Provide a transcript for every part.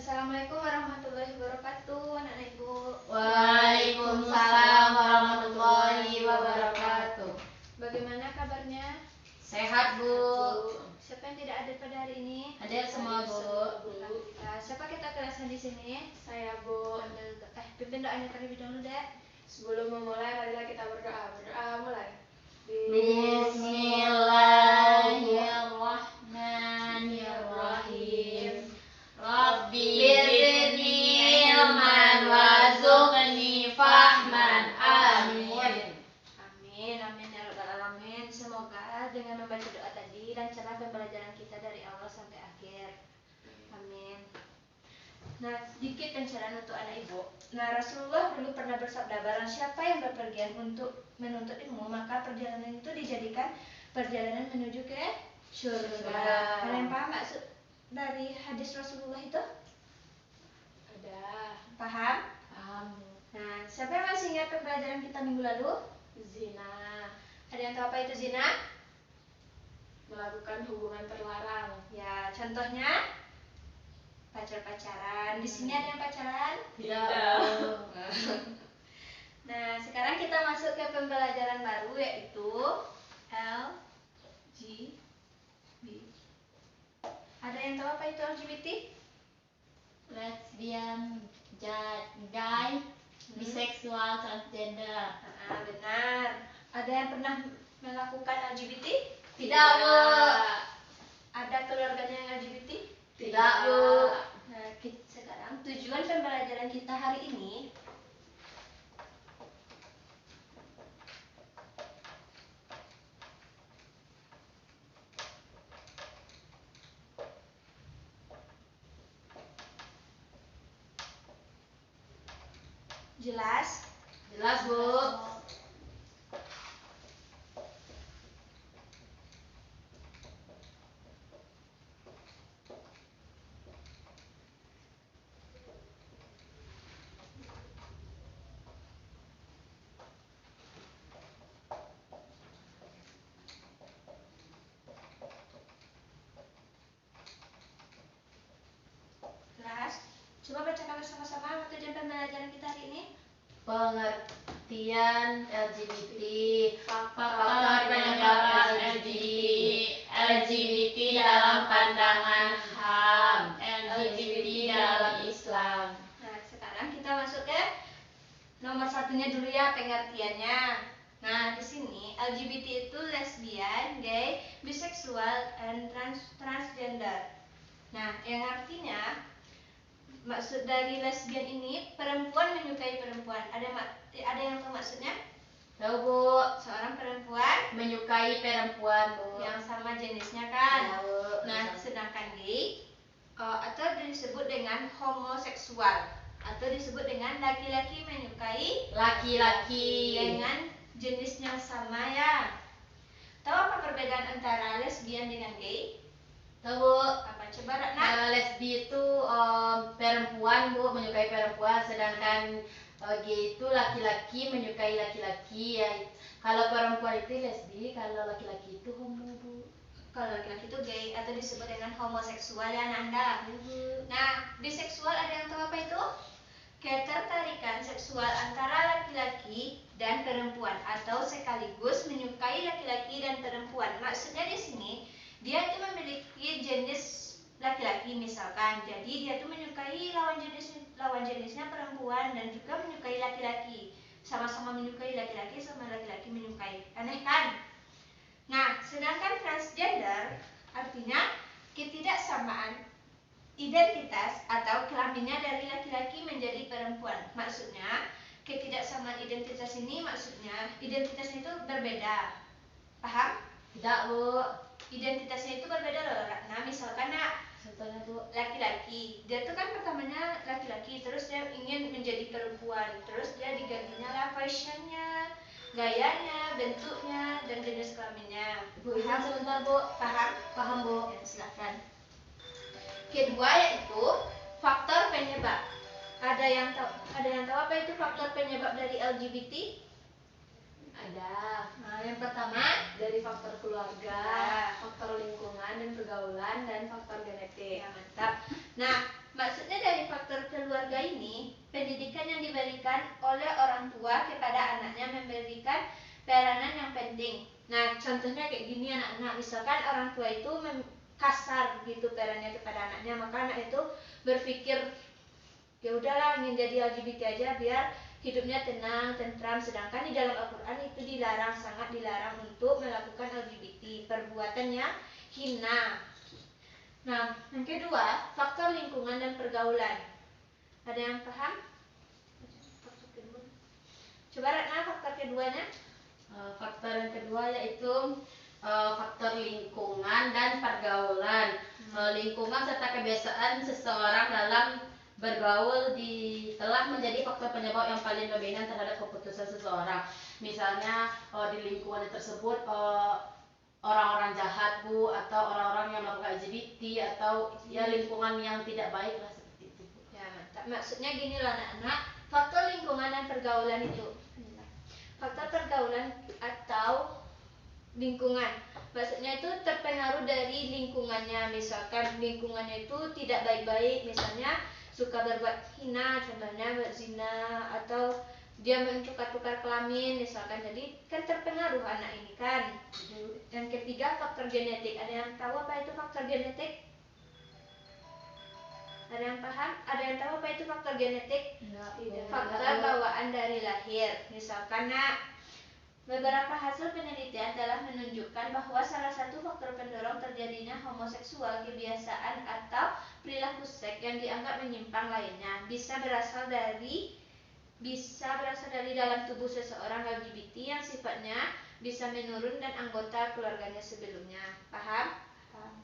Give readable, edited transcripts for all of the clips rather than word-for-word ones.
Assalamualaikum warahmatullahi wabarakatuh, anak ibu. Waalaikumsalam warahmatullahi wabarakatuh. Bagaimana kabarnya? Sehat, Bu. Siapa yang tidak hadir pada hari ini? Hadir semua, Bu. Alhamdulillah. Siapa kita kelasan di sini? Saya, Bu. Pimpin doanya terlebih dahulu, Dek. Sebelum memulai, marilah kita berdoa. Berdoa mulai. Bismillahirrahmanirrahim. Rabbi zidni ilman warzuqni fahman. Amin. Amin, amin ya rabbal alamin. Semoga dengan membaca doa tadi lancarlah pembelajaran kita dari awal sampai akhir. Amin. Nah, sedikit pencerahan untuk anak ibu. Nah, Rasulullah dulu pernah bersabda, barang siapa yang berpergian untuk menuntut ilmu, maka perjalanan itu dijadikan perjalanan menuju ke surga. Kalian paham maksud dari hadis Rasulullah itu? Ada. Paham? Paham. Nah, siapa yang masih ingat pembelajaran kita minggu lalu? Zina. Ada yang tahu apa itu zina? Melakukan hubungan terlarang. Ya, contohnya pacar-pacaran. Di sini ada yang pacaran? Tidak. Nah, sekarang kita masuk ke pembelajaran baru yaitu LGBT. Ada yang tahu apa itu LGBT? Lesbian, gay, biseksual, transgender. Benar. Ada yang pernah melakukan LGBT? Tidak, Bu. Ada keluarganya yang LGBT? Tidak, Bu. Nah, sekarang tujuan pembelajaran kita hari ini jelas? Jelas, Bu. Jelas? Coba bacakan bersama-sama tujuan pembelajaran kita hari ini. Pengertian LGBT, faktor penyebab LGBT dalam pandangan HAM, LGBT dalam Islam. Nah, sekarang kita masuk ke nomor satunya dulu ya, pengertiannya. Nah, di sini LGBT itu lesbian, gay, biseksual, and transgender. Nah, yang artinya maksud dari lesbian ini perempuan menyukai perempuan. Ada yang tahu maksudnya? Tahu, Bu. Seorang perempuan Menyukai perempuan, Bu. yang sama jenisnya kan. Tahu. Nah, sedangkan gay atau disebut dengan homoseksual atau disebut dengan laki-laki menyukai Laki-laki dengan jenisnya sama ya. Tahu apa perbedaan antara lesbian dengan gay? Tahu, Bu. Apa coba Ratna? Lesbi itu perempuan, Bu, menyukai perempuan, sedangkan gay itu laki-laki menyukai laki-laki ya. Kalau perempuan itu lesbi, kalau laki-laki itu homo, Bu. Kalau laki-laki itu gay atau disebut dengan homoseksual ya Nanda. Nah, biseksual ada yang tahu apa itu? Ketertarikan seksual antara laki-laki dan perempuan atau sekaligus menyukai laki-laki dan perempuan. Maksudnya di sini dia itu memiliki jenis laki-laki misalkan. Jadi dia itu menyukai lawan jenisnya perempuan dan juga menyukai laki-laki. Sama-sama menyukai laki-laki sama laki-laki menyukai. Aneh kan? Nah, sedangkan transgender artinya ketidaksamaan identitas atau kelaminnya dari laki-laki menjadi perempuan. Maksudnya, ketidaksamaan identitas ini maksudnya identitasnya itu berbeda. Paham? Tidak, Bu. Identitasnya itu berbeda loh. Nah, misalkan Contohnya, Bu. laki-laki, dia tuh kan pertamanya laki-laki, terus dia ingin menjadi perempuan, terus dia digantinya lah fashionnya, gayanya, bentuknya, dan jenis kelaminnya. Bu, Paham? sebentar, Bu. Paham? Paham, Bu. Ya, silakan. Kedua yaitu faktor penyebab. Ada yang tahu apa itu faktor penyebab dari LGBT? Ada. Nah, yang pertama Dari faktor keluarga, faktor lingkungan dan pergaulan, dan faktor genetik. ya, mantap. Nah, Maksudnya dari faktor keluarga ini, pendidikan yang diberikan oleh orang tua kepada anaknya memberikan peranan yang penting. Nah, contohnya kayak gini anak-anak, misalkan orang tua itu kasar gitu perannya kepada anaknya, maka anak itu berpikir ya udahlah ingin jadi LGBT aja biar hidupnya tenang, tentram. Sedangkan di dalam Al-Quran itu dilarang, sangat dilarang untuk melakukan LGBT, perbuatan yang hina. Nah, yang kedua, faktor lingkungan dan pergaulan. Ada yang paham? Faktor kedua. Coba Ratna, faktor keduanya. Faktor yang kedua yaitu faktor lingkungan dan pergaulan. Lingkungan serta kebiasaan seseorang dalam bergaul telah menjadi faktor penyebab yang paling dominan terhadap keputusan seseorang. Misalnya di lingkungan tersebut orang-orang jahat Bu, atau orang-orang yang melakukan LGBT, atau ya lingkungan yang tidak baik lah seperti itu Bu. Ya, mantap. Maksudnya gini loh anak-anak, faktor lingkungan dan pergaulan itu. Faktor pergaulan atau lingkungan, maksudnya itu terpengaruh dari lingkungannya. Misalkan lingkungannya itu tidak baik-baik, misalnya suka berbuat hina, contohnya berzina, atau dia mentukar-tukar kelamin misalkan, jadi kan terpengaruh anak ini kan. Yang ketiga, faktor genetik. Ada yang tahu apa itu faktor genetik? Ada yang paham? Ada yang tahu apa itu faktor genetik? Faktor bawaan dari lahir. Misalkan beberapa hasil penelitian telah menunjukkan bahwa salah satu faktor pendorong terjadinya homoseksual, kebiasaan atau perilaku seks yang dianggap menyimpang lainnya bisa berasal dari dalam tubuh seseorang LGBT yang sifatnya bisa menurun dan anggota keluarganya sebelumnya. Paham?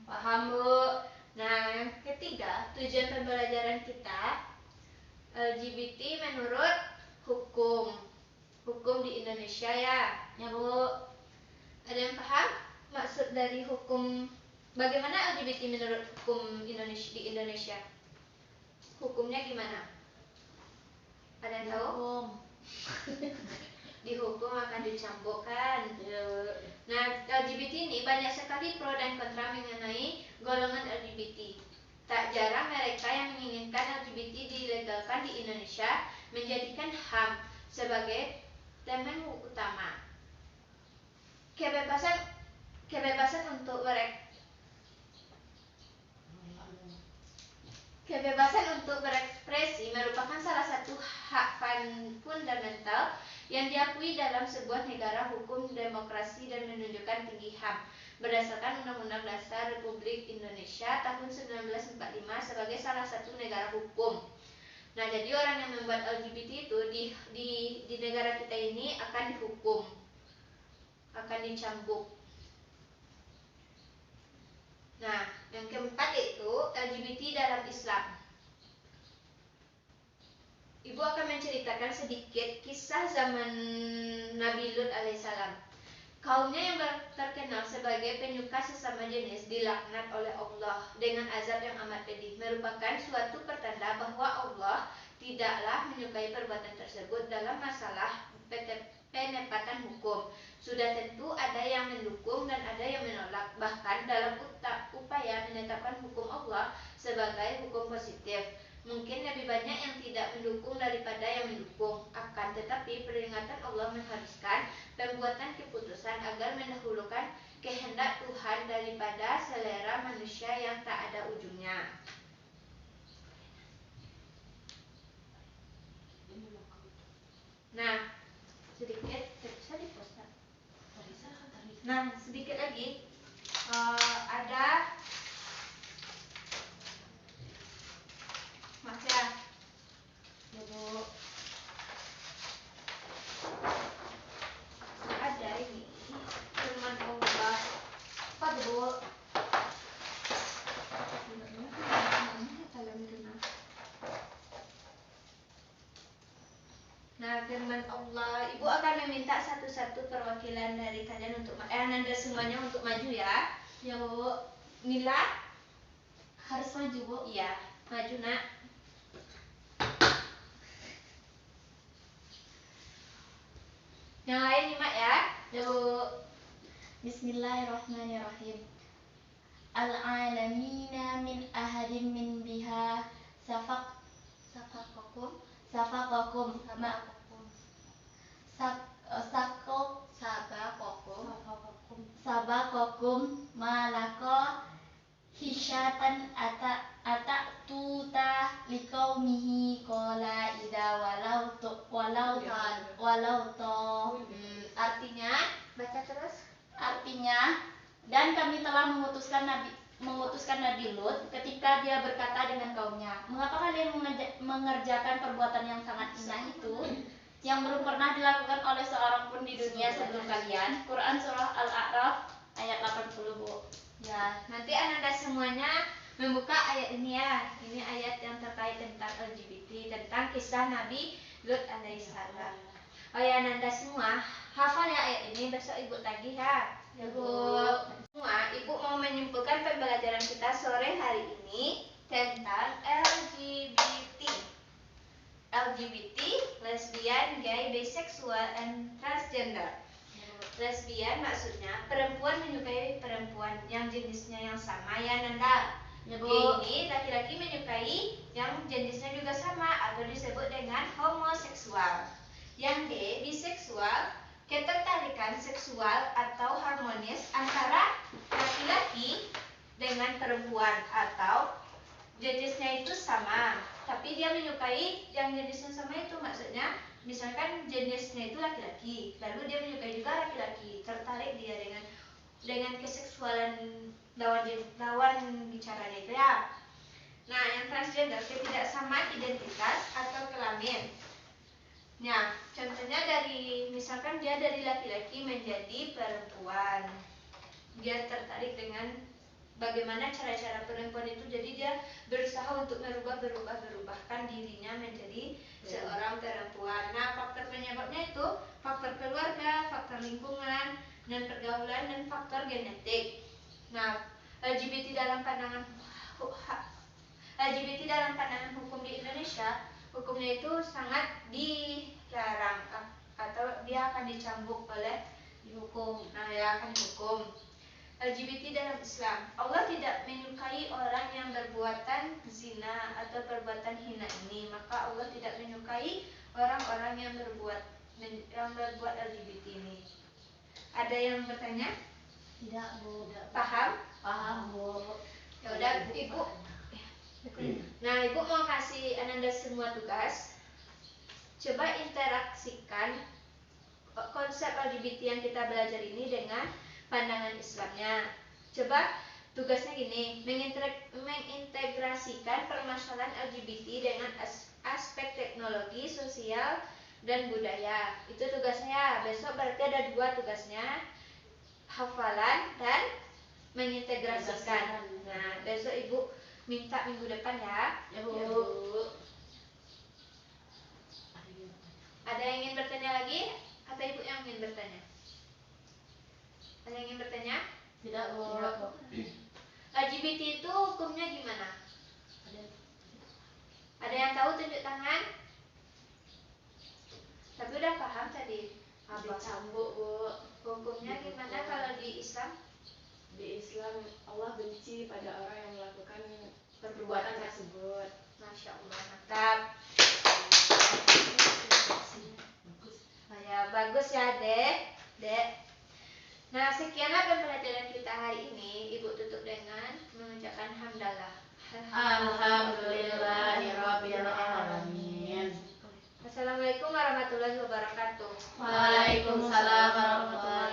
Paham Bu. Nah, yang ketiga, tujuan pembelajaran kita LGBT menurut hukum di Indonesia ya. Ya Bu. Ada yang paham maksud dari hukum, bagaimana LGBT menurut hukum Indonesia di Indonesia? Hukumnya gimana? Ada yang tahu? Dihukum akan dicambukkan. Nah, LGBT ini banyak sekali pro dan kontra mengenai golongan LGBT. Tak jarang mereka yang menginginkan LGBT dilegalkan di Indonesia menjadikan HAM sebagai tema utama. Kebebasan untuk berekspresi merupakan salah satu hak fundamental yang diakui dalam sebuah negara hukum demokrasi dan menunjukkan tinggi HAM berdasarkan Undang-Undang Dasar Republik Indonesia tahun 1945 sebagai salah satu negara hukum. Nah, jadi orang yang membuat LGBT itu di negara kita ini akan dihukum, akan dicambuk. Nah, yang keempat itu LGBT dalam Islam. Ibu akan menceritakan sedikit kisah zaman Nabi Lut alaihissalam. Kaumnya yang terkenal sebagai penyuka sesama jenis dilaknat oleh Allah dengan azab yang amat pedih, merupakan suatu pertanda bahwa Allah tidaklah menyukai perbuatan tersebut dalam masalah penempatan hukum. Sudah tentu ada yang mendukung dan ada yang menolak, bahkan dalam upaya menetapkan hukum Allah sebagai hukum positif. Mungkin lebih banyak yang tidak mendukung daripada yang mendukung. Akan tetapi peringatan Allah mengharuskan pembuatan keputusan agar mendahulukan kehendak Tuhan daripada selera manusia yang tak ada ujungnya. Nah, sedikit bisa dipost. Nah, sedikit lagi ada maaf ya, Bu. Ada ini firman Allah. Apa Bu? Nah, firman Allah, Ibu akan meminta satu-satu perwakilan dari kalian untuk Anda semuanya untuk maju ya. Ya Bu. Mila harus maju Bu. Iya, maju Nak. Yang lain nyimak ya. Ya Bu. Bismillahirrahmanirrahim. Al-alamina min ahadin min biha Safakokum. Sabakokum malako hisyatan tuta likaumihi kola ida walau to. Artinya, baca terus. Artinya, dan kami telah mengutuskan Nabi Lut ketika dia berkata dengan kaumnya, mengapa kalian mengerjakan perbuatan yang sangat hina itu yang belum pernah dilakukan oleh seorang pun di dunia sebelum kalian? Quran surah Al-A'raf ayat 80, Bu. Ya, nanti Ananda semuanya membuka ayat ini ya. Ini ayat yang terkait tentang LGBT, tentang kisah Nabi Lut alaihissalam. Oh ya, Ananda semua hafal ya ayat ini, besok Ibu tagih ya. Ya, Bu. Semua, Ibu mau menyimpulkan pembelajaran kita sore hari ini tentang LGBT. LGBT, lesbian, gay, bisexual, and transgender. Lesbian maksudnya perempuan menyukai perempuan yang jenisnya yang sama ya Nanda. Ya, Bu. Gay ini laki-laki menyukai yang jenisnya juga sama atau disebut dengan homoseksual. Yang gay, biseksual, ketertarikan seksual atau harmonis antara laki-laki dengan perempuan atau jenisnya itu sama, tapi dia menyukai yang jenisnya sama itu, maksudnya misalkan jenisnya itu laki-laki, lalu dia menyukai juga laki-laki, tertarik dia dengan keseksualan lawan bicaranya itu ya. Nah, yang transgender ketidaksamaan identitas atau kelamin. Nah, contohnya misalkan dia dari laki-laki menjadi perempuan, dia tertarik dengan bagaimana cara-cara perempuan itu, jadi dia berusaha untuk berubahkan dirinya menjadi seorang perempuan. Nah, faktor penyebabnya itu faktor keluarga, faktor lingkungan, dan pergaulan, dan faktor genetik. Nah, LGBT dalam pandangan hukum di Indonesia, hukumnya itu sangat dilarang atau dia akan dicambuk oleh hukum. Nah, ya akan dihukum. LGBT dalam Islam, Allah tidak menyukai orang yang berbuatan zina atau perbuatan hina ini, maka Allah tidak menyukai orang-orang yang berbuat LGBT ini. Ada yang bertanya? Tidak, Bu. Paham? Paham, Bu. Ya udah, Ibu. Nah, Ibu mau kasih Ananda semua tugas. Coba interaksikan konsep LGBT yang kita belajar ini dengan pandangan Islamnya. Coba tugasnya gini, mengintegrasikan permasalahan LGBT dengan aspek teknologi, sosial, dan budaya. Itu tugasnya. Besok berarti ada 2 tugasnya, hafalan dan mengintegrasikan. Nah, besok Ibu minta minggu depan ya. Ya, Bu. Ya, Bu. Ada yang ingin bertanya lagi? Atau Ibu yang ingin bertanya? Ada yang ingin bertanya? Tidak, Bu. LGBT itu hukumnya gimana? Ada yang tahu, tunjuk tangan? Tapi udah paham tadi. Apa? Dicambuk, Bu. Hukumnya gimana kalau di Islam? Di Islam Allah benci pada orang yang melakukan perbuatan tersebut. Masya Allah, mantap. Oh ya, bagus ya, Dek. Nah, sekianlah pembelajaran kita hari ini. Ibu tutup dengan mengucapkan hamdalah. Alhamdulillahirabbil alamin. Assalamualaikum warahmatullahi wabarakatuh. Waalaikumsalam warahmatullahi